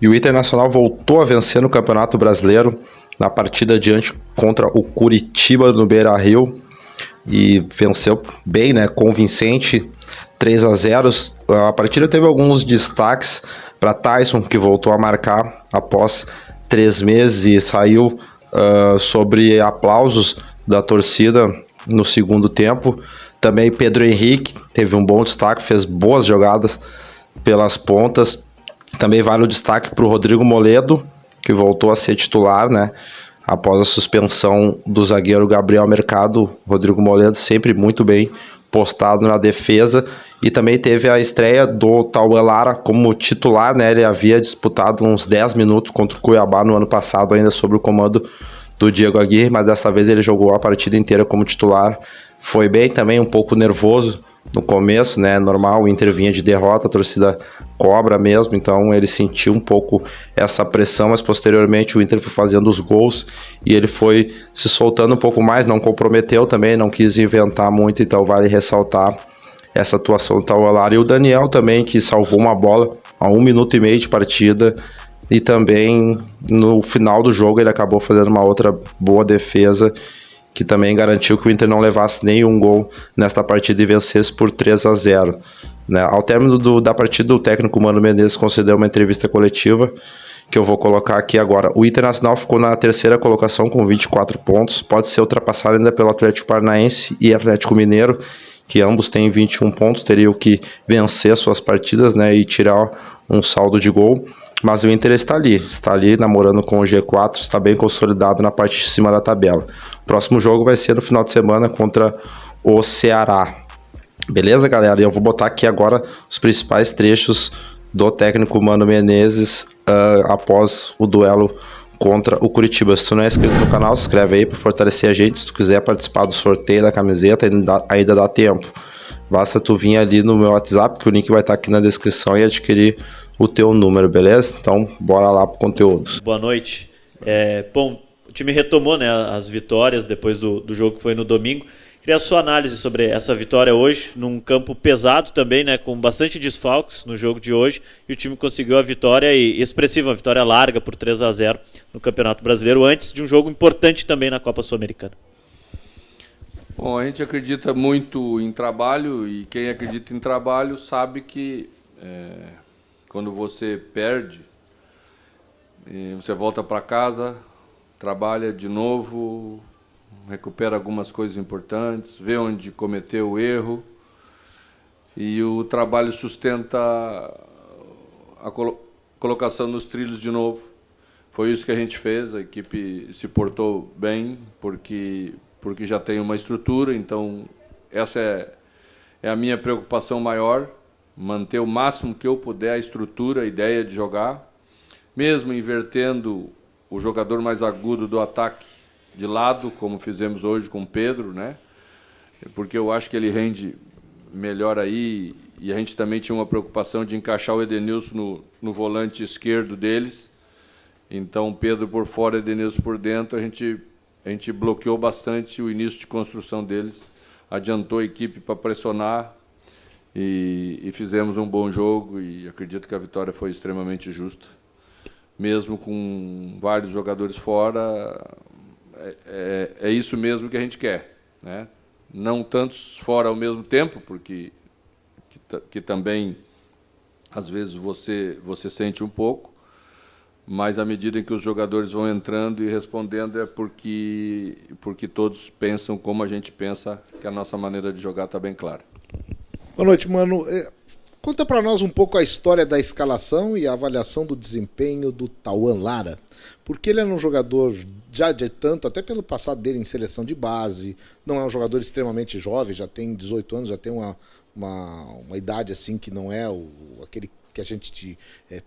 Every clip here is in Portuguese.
E o Internacional voltou a vencer no Campeonato Brasileiro na partida diante contra o Curitiba no Beira-Rio e venceu bem, né, convincente, 3-0. A partida teve alguns destaques para Tyson, que voltou a marcar após 3 meses e saiu sobre aplausos da torcida no segundo tempo. Também Pedro Henrique teve um bom destaque, fez boas jogadas pelas pontas. Também vale o destaque para o Rodrigo Moledo, que voltou a ser titular, né? Após a suspensão do zagueiro Gabriel Mercado. Rodrigo Moledo sempre muito bem postado na defesa. E também teve a estreia do Tauan Lara como titular, né? Ele havia disputado uns 10 minutos contra o Cuiabá no ano passado, ainda sob o comando do Diego Aguirre, mas dessa vez ele jogou a partida inteira como titular. Foi bem também, um pouco nervoso no começo, né? Normal, o Inter vinha de derrota, a torcida cobra mesmo, então ele sentiu um pouco essa pressão, mas posteriormente o Inter foi fazendo os gols e ele foi se soltando um pouco mais, não comprometeu também, não quis inventar muito, então vale ressaltar essa atuação do Tauan Lara. E o Daniel também, que salvou uma bola a 1 minuto e meio de partida, e também no final do jogo ele acabou fazendo uma outra boa defesa, que também garantiu que o Inter não levasse nenhum gol nesta partida e vencesse por 3-0. Né? Ao término da partida, o técnico Mano Menezes concedeu uma entrevista coletiva, que eu vou colocar aqui agora. O Internacional ficou na terceira colocação com 24 pontos, pode ser ultrapassado ainda pelo Atlético Paranaense e Atlético Mineiro, que ambos têm 21 pontos, teriam que vencer suas partidas, né, e tirar um saldo de gol. Mas o Inter está ali namorando com o G4, está bem consolidado na parte de cima da tabela. O próximo jogo vai ser no final de semana contra o Ceará. Beleza, galera? E eu vou botar aqui agora os principais trechos do técnico Mano Menezes após o duelo contra o Curitiba. Se tu não é inscrito no canal, se inscreve aí para fortalecer a gente. Se tu quiser participar do sorteio da camiseta, ainda dá tempo. Basta tu vir ali no meu WhatsApp, que o link vai estar aqui na descrição, e adquirir o teu número, beleza? Então, bora lá pro conteúdo. Boa noite. Bom, o time retomou, né, as vitórias depois do jogo que foi no domingo. Queria a sua análise sobre essa vitória hoje, num campo pesado também, né, com bastante desfalques no jogo de hoje, e o time conseguiu a vitória expressiva, uma vitória larga por 3-0 no Campeonato Brasileiro, antes de um jogo importante também na Copa Sul-Americana. Bom, a gente acredita muito em trabalho, e quem acredita em trabalho sabe que quando você perde, você volta para casa, trabalha de novo, recupera algumas coisas importantes, vê onde cometeu o erro, e o trabalho sustenta a colocação nos trilhos de novo. Foi isso que a gente fez, a equipe se portou bem, porque já tem uma estrutura, então essa é a minha preocupação maior, manter o máximo que eu puder a estrutura, a ideia de jogar, mesmo invertendo o jogador mais agudo do ataque de lado, como fizemos hoje com o Pedro, né? Porque eu acho que ele rende melhor aí, e a gente também tinha uma preocupação de encaixar o Edenilson no volante esquerdo deles, então o Pedro por fora, Edenilson por dentro, a gente bloqueou bastante o início de construção deles, adiantou a equipe para pressionar, e fizemos um bom jogo, e acredito que a vitória foi extremamente justa. Mesmo com vários jogadores fora, é isso mesmo que a gente quer, né? Não tantos fora ao mesmo tempo, porque que também, às vezes, você sente um pouco, mas à medida em que os jogadores vão entrando e respondendo, é porque todos pensam como a gente pensa, que a nossa maneira de jogar está bem clara. Boa noite, Mano. Conta para nós um pouco a história da escalação e a avaliação do desempenho do Tauan Lara, porque ele é um jogador já de tanto, até pelo passado dele em seleção de base, não é um jogador extremamente jovem, já tem 18 anos, já tem uma idade assim que não é aquele que a gente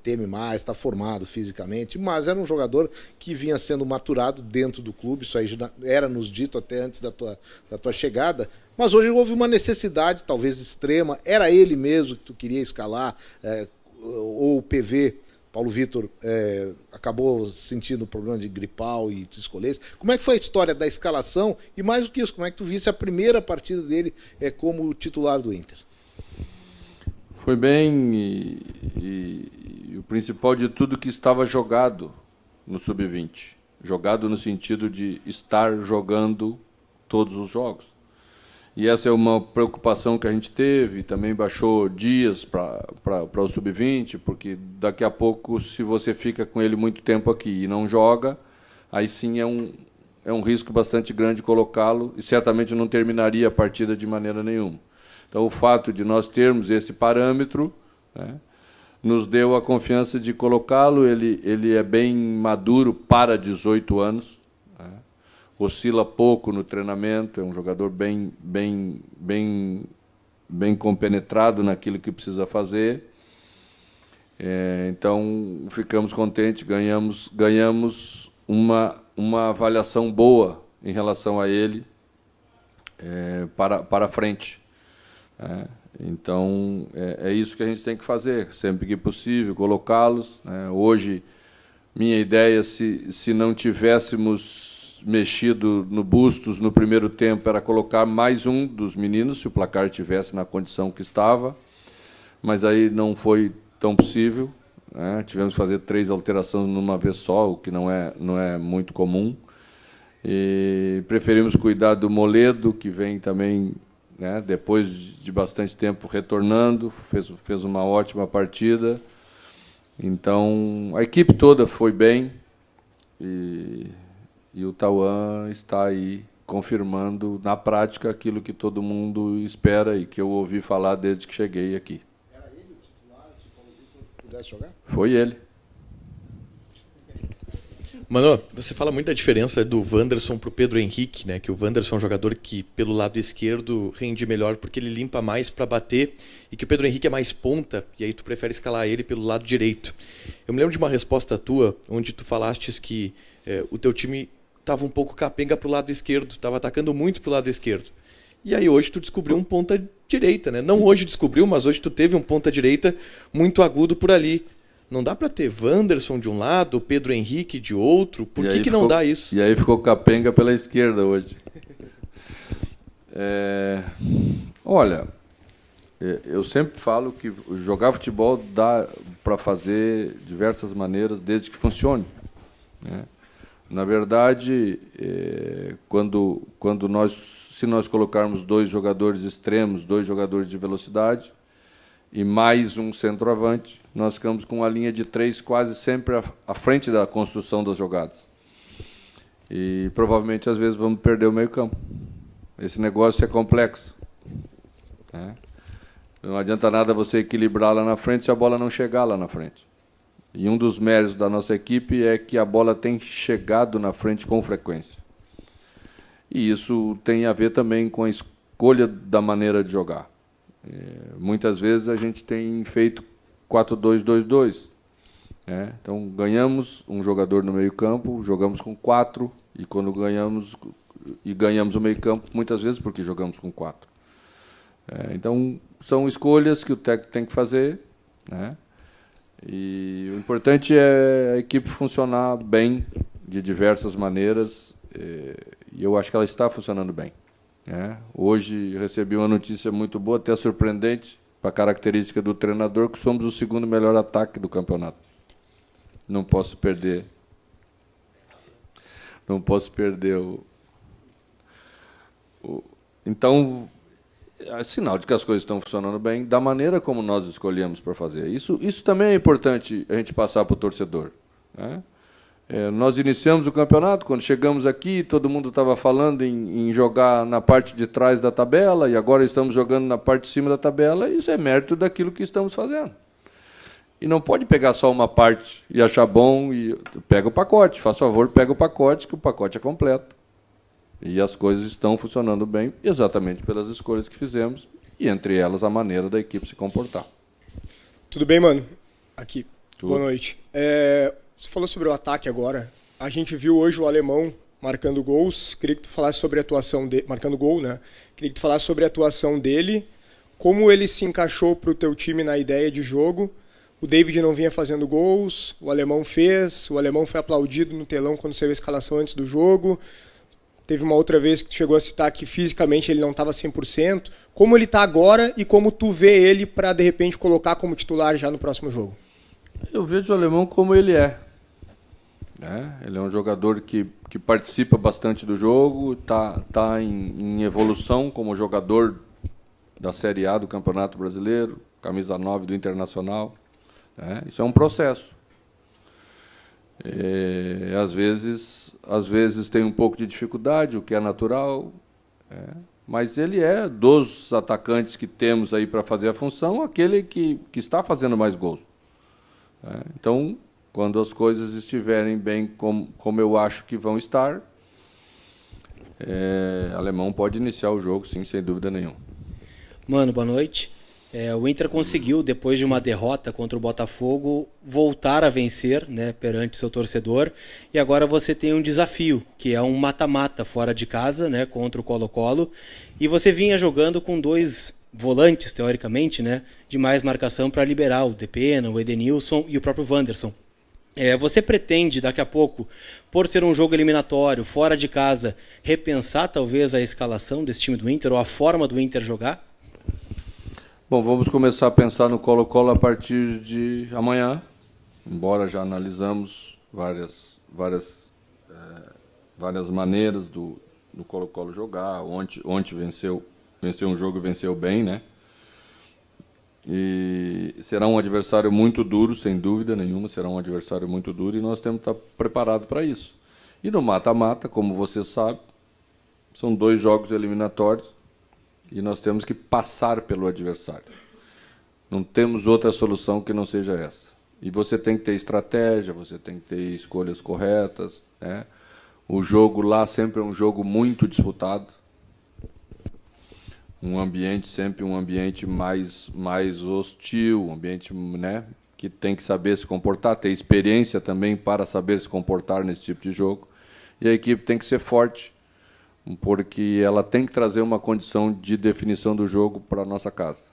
teme mais, está formado fisicamente, mas era um jogador que vinha sendo maturado dentro do clube, isso aí já era nos dito até antes da tua chegada, mas hoje houve uma necessidade, talvez extrema, era ele mesmo que tu queria escalar, ou o PV, Paulo Vitor, acabou sentindo problema de gripal e tu escolhesse. Como é que foi a história da escalação e mais do que isso, como é que tu visse a primeira partida dele como titular do Inter? Foi bem e o principal de tudo que estava jogado no Sub-20. Jogado no sentido de estar jogando todos os jogos. E essa é uma preocupação que a gente teve, também baixou dias para o Sub-20, porque daqui a pouco, se você fica com ele muito tempo aqui e não joga, aí sim é um risco bastante grande colocá-lo e certamente não terminaria a partida de maneira nenhuma. Então, o fato de nós termos esse parâmetro, né, nos deu a confiança de colocá-lo. Ele é bem maduro para 18 anos, né, oscila pouco no treinamento, é um jogador bem compenetrado naquilo que precisa fazer. Então, ficamos contentes, ganhamos uma avaliação boa em relação a ele para frente. Então, é isso que a gente tem que fazer, sempre que possível, colocá-los. Hoje, minha ideia, se não tivéssemos mexido no Bustos no primeiro tempo, era colocar mais um dos meninos, se o placar estivesse na condição que estava, mas aí não foi tão possível. Tivemos que fazer 3 alterações numa vez só, o que não é muito comum. E preferimos cuidar do Moledo, que vem também, depois de bastante tempo retornando, fez uma ótima partida. Então, a equipe toda foi bem e o Tauan está aí confirmando na prática aquilo que todo mundo espera e que eu ouvi falar desde que cheguei aqui. Era ele o titular, se o Paulo Vitor pudesse jogar? Foi ele. Mano, você fala muito da diferença do Wanderson pro Pedro Henrique, né? Que o Wanderson é um jogador que pelo lado esquerdo rende melhor porque ele limpa mais para bater, e que o Pedro Henrique é mais ponta, e aí tu prefere escalar ele pelo lado direito. Eu me lembro de uma resposta tua onde tu falastes que o teu time estava um pouco capenga pro lado esquerdo, estava atacando muito pro lado esquerdo. E aí hoje tu descobriu um ponta direita, né? Não hoje descobriu, mas hoje tu teve um ponta direita muito agudo por ali. Não dá para ter Wanderson de um lado, Pedro Henrique de outro? Por que não dá isso? E aí ficou capenga pela esquerda hoje. Olha, eu sempre falo que jogar futebol dá para fazer diversas maneiras, desde que funcione. Na verdade, se nós colocarmos 2 jogadores extremos, 2 jogadores de velocidade, e mais um centroavante, nós ficamos com uma linha de 3 quase sempre à frente da construção das jogadas. E provavelmente, às vezes, vamos perder o meio-campo. Esse negócio é complexo. Não adianta nada você equilibrar lá na frente se a bola não chegar lá na frente. E um dos méritos da nossa equipe é que a bola tem chegado na frente com frequência. E isso tem a ver também com a escolha da maneira de jogar. Muitas vezes a gente tem feito 4-2-2-2. Então, ganhamos um jogador no meio-campo, jogamos com 4, e quando ganhamos o meio-campo, muitas vezes porque jogamos com 4. Então, são escolhas que o técnico tem que fazer. E o importante é a equipe funcionar bem, de diversas maneiras, e eu acho que ela está funcionando bem. Hoje recebi uma notícia muito boa, até surpreendente, para a característica do treinador, que somos o 2º melhor ataque do campeonato. Não posso perder Então, é sinal de que as coisas estão funcionando bem, da maneira como nós escolhemos para fazer. Isso também é importante a gente passar para o torcedor. Nós iniciamos o campeonato, quando chegamos aqui, todo mundo estava falando em jogar na parte de trás da tabela, e agora estamos jogando na parte de cima da tabela. Isso é mérito daquilo que estamos fazendo. E não pode pegar só uma parte e achar bom, e pega o pacote, faz favor, pega o pacote, que o pacote é completo. E as coisas estão funcionando bem exatamente pelas escolhas que fizemos, e entre elas a maneira da equipe se comportar. Tudo bem, mano? Aqui. Tudo. Boa noite. Você falou sobre o ataque agora. A gente viu hoje o alemão marcando gols. Queria que tu falasse sobre a atuação dele, marcando gol, né? Queria que tu falasse sobre a atuação dele, como ele se encaixou para o teu time na ideia de jogo. O David não vinha fazendo gols, o alemão fez, o alemão foi aplaudido no telão quando saiu a escalação antes do jogo. Teve uma outra vez que tu chegou a citar que fisicamente ele não estava 100%. Como ele está agora e como tu vê ele para, de repente, colocar como titular já no próximo jogo? Eu vejo o Alemão como ele é. Ele é um jogador que participa bastante do jogo, tá em evolução como jogador da Série A do Campeonato Brasileiro, camisa 9 do Internacional. Isso é um processo. Às vezes tem um pouco de dificuldade, o que é natural, mas ele é, dos atacantes que temos aí para fazer a função, aquele que está fazendo mais gols. Então, quando as coisas estiverem bem como eu acho que vão estar, Alemão pode iniciar o jogo, sim, sem dúvida nenhuma. Mano, boa noite. O Inter conseguiu, depois de uma derrota contra o Botafogo, voltar a vencer, né, perante seu torcedor. E agora você tem um desafio, que é um mata-mata fora de casa, né, contra o Colo-Colo. E você vinha jogando com 2 volantes, teoricamente, né, de mais marcação para liberar o Depena, o Edenilson e o próprio Wanderson. Você pretende, daqui a pouco, por ser um jogo eliminatório, fora de casa, repensar talvez a escalação desse time do Inter ou a forma do Inter jogar? Bom, vamos começar a pensar no Colo-Colo a partir de amanhã, embora já analisamos várias maneiras do Colo-Colo jogar. Ontem venceu um jogo e venceu bem, né? E será um adversário muito duro, sem dúvida nenhuma, será um adversário muito duro e nós temos que estar preparados para isso. E no mata-mata, como você sabe, são 2 jogos eliminatórios e nós temos que passar pelo adversário. Não temos outra solução que não seja essa. E você tem que ter estratégia, você tem que ter escolhas corretas, né? O jogo lá sempre é um jogo muito disputado. Sempre um ambiente mais hostil, um ambiente, né, que tem que saber se comportar, ter experiência também para saber se comportar nesse tipo de jogo. E a equipe tem que ser forte, porque ela tem que trazer uma condição de definição do jogo para a nossa casa.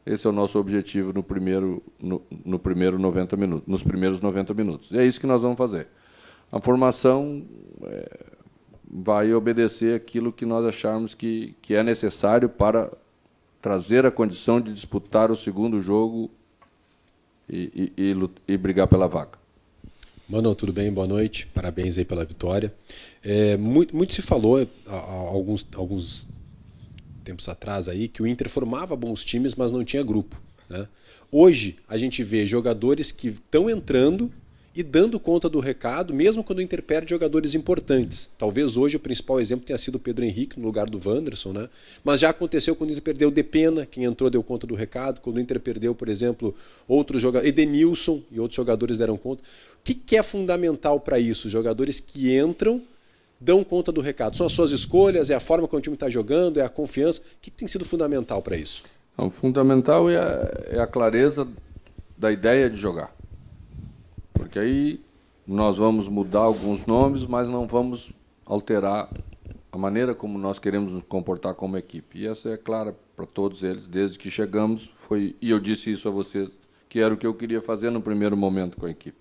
Esse é o nosso objetivo nos primeiros 90 minutos. E é isso que nós vamos fazer. A formação vai obedecer aquilo que nós acharmos que é necessário para trazer a condição de disputar o segundo jogo e brigar pela vaga. Mano, tudo bem? Boa noite. Parabéns aí pela vitória. Muito se falou há alguns tempos atrás aí que o Inter formava bons times, mas não tinha grupo, né? Hoje a gente vê jogadores que estão entrando e dando conta do recado, mesmo quando o Inter perde jogadores importantes. Talvez hoje o principal exemplo tenha sido o Pedro Henrique no lugar do Wanderson, né? Mas já aconteceu quando o Inter perdeu o Depena, quem entrou deu conta do recado. Quando o Inter perdeu, por exemplo, outros jogadores, Edenilson e outros jogadores deram conta. O que é fundamental para isso? Jogadores que entram, dão conta do recado. São as suas escolhas, é a forma como o time está jogando, é a confiança. O que tem sido fundamental para isso? O fundamental é a clareza da ideia de jogar. Porque aí nós vamos mudar alguns nomes, mas não vamos alterar a maneira como nós queremos nos comportar como equipe. E essa é clara para todos eles, desde que chegamos, e eu disse isso a vocês, que era o que eu queria fazer no primeiro momento com a equipe.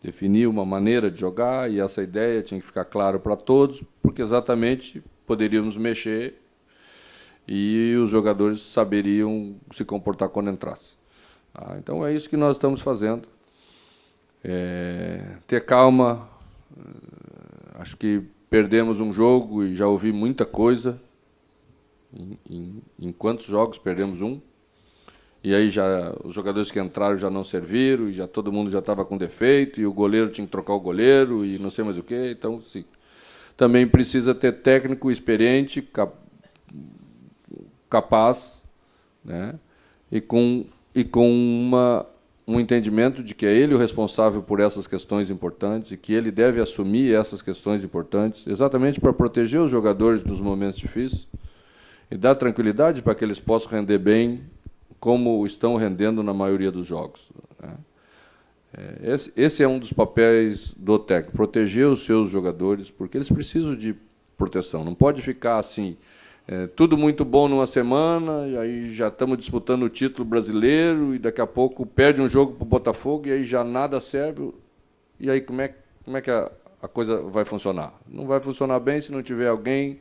Definir uma maneira de jogar, e essa ideia tinha que ficar claro para todos, porque exatamente poderíamos mexer e os jogadores saberiam se comportar quando entrasse. Então é isso que nós estamos fazendo. Ter calma. Acho que perdemos um jogo e já ouvi muita coisa. Em quantos jogos perdemos um? E aí já os jogadores que entraram já não serviram, e já todo mundo já estava com defeito, e o goleiro tinha que trocar o goleiro, e não sei mais o quê. Então, sim, também precisa ter técnico experiente, capaz, né? E com um entendimento de que é ele o responsável por essas questões importantes e que ele deve assumir essas questões importantes, exatamente para proteger os jogadores nos momentos difíceis e dar tranquilidade para que eles possam render bem como estão rendendo na maioria dos jogos, né? Esse é um dos papéis do técnico, proteger os seus jogadores, porque eles precisam de proteção. Não pode ficar assim, tudo muito bom numa semana, e aí já estamos disputando o título brasileiro, e daqui a pouco perde um jogo para o Botafogo, e aí já nada serve. E aí como é que a coisa vai funcionar. Não vai funcionar bem se não tiver alguém,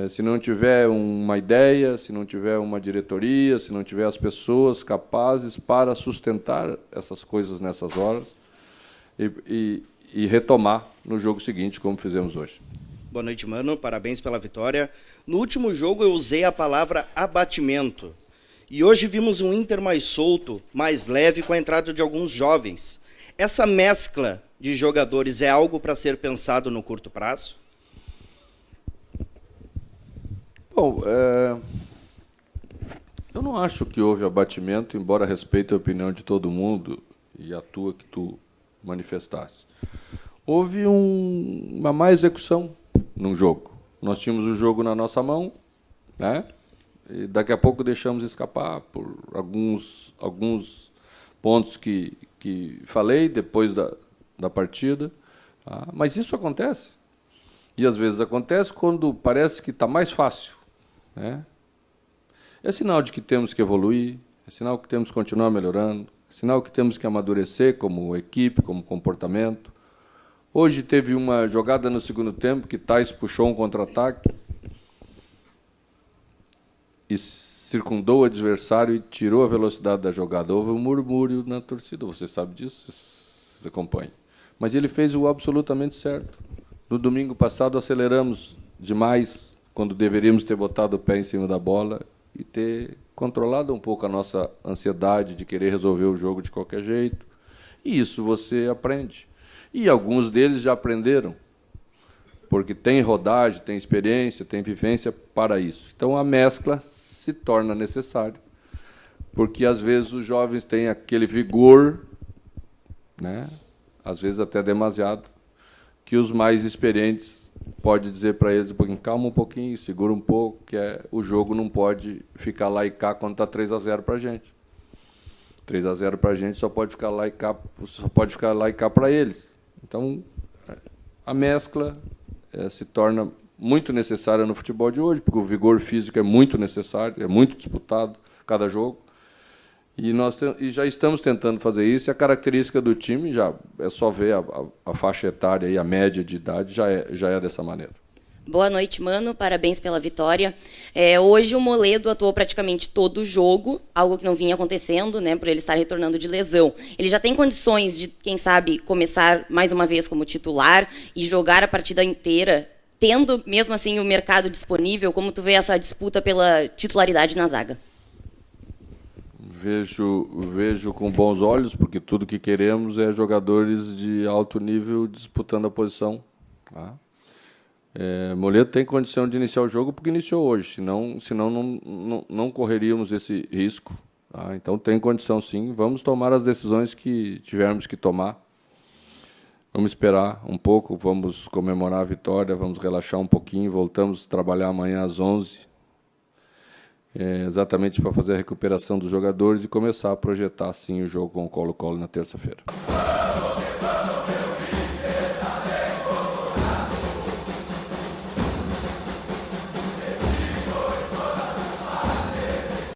se não tiver uma ideia, se não tiver uma diretoria, se não tiver as pessoas capazes para sustentar essas coisas nessas horas e retomar no jogo seguinte, como fizemos hoje. Boa noite, mano. Parabéns pela vitória. No último jogo eu usei a palavra abatimento. E hoje vimos um Inter mais solto, mais leve, com a entrada de alguns jovens. Essa mescla de jogadores é algo para ser pensado no curto prazo? Bom, eu não acho que houve abatimento, embora respeite a opinião de todo mundo e a tua que tu manifestaste. Houve uma má execução num jogo. Nós tínhamos o jogo na nossa mão, né? E daqui a pouco deixamos escapar por alguns pontos que falei depois da partida. Tá? Mas isso acontece. E às vezes acontece quando parece que está mais fácil. Né? É sinal de que temos que evoluir, é sinal que temos que continuar melhorando, é sinal que temos que amadurecer como equipe, como comportamento. Hoje teve uma jogada no segundo tempo que Tais puxou um contra-ataque e circundou o adversário e tirou a velocidade da jogada. Houve um murmúrio na torcida, você sabe disso, você acompanha. Mas ele fez o absolutamente certo. No domingo passado aceleramos demais, quando deveríamos ter botado o pé em cima da bola e ter controlado um pouco a nossa ansiedade de querer resolver o jogo de qualquer jeito. E isso você aprende. E alguns deles já aprenderam, porque tem rodagem, tem experiência, tem vivência para isso. Então a mescla se torna necessária, porque às vezes os jovens têm aquele vigor, né, às vezes até demasiado, que os mais experientes podem dizer para eles, calma um pouquinho, segura um pouco, que o jogo não pode ficar lá e cá quando está 3-0 para a gente. 3-0 para a gente só pode ficar lá e cá para eles. Então, a mescla se torna muito necessária no futebol de hoje, porque o vigor físico é muito necessário, é muito disputado cada jogo. E nós já estamos tentando fazer isso, e a característica do time, já é só ver a faixa etária e a média de idade, já é dessa maneira. Boa noite, mano. Parabéns pela vitória. Hoje o Moledo atuou praticamente todo o jogo, algo que não vinha acontecendo, né, por ele estar retornando de lesão. Ele já tem condições de, quem sabe, começar mais uma vez como titular e jogar a partida inteira, tendo mesmo assim o mercado disponível. Como tu vê essa disputa pela titularidade na zaga? Vejo com bons olhos, porque tudo que queremos é jogadores de alto nível disputando a posição. Tá? Moledo tem condição de iniciar o jogo porque iniciou hoje, senão não correríamos esse risco. Tá? Então tem condição sim, vamos tomar as decisões que tivermos que tomar. Vamos esperar um pouco, vamos comemorar a vitória, vamos relaxar um pouquinho, voltamos a trabalhar amanhã às 11h, exatamente para fazer a recuperação dos jogadores e começar a projetar sim o jogo com o Colo-Colo na terça-feira.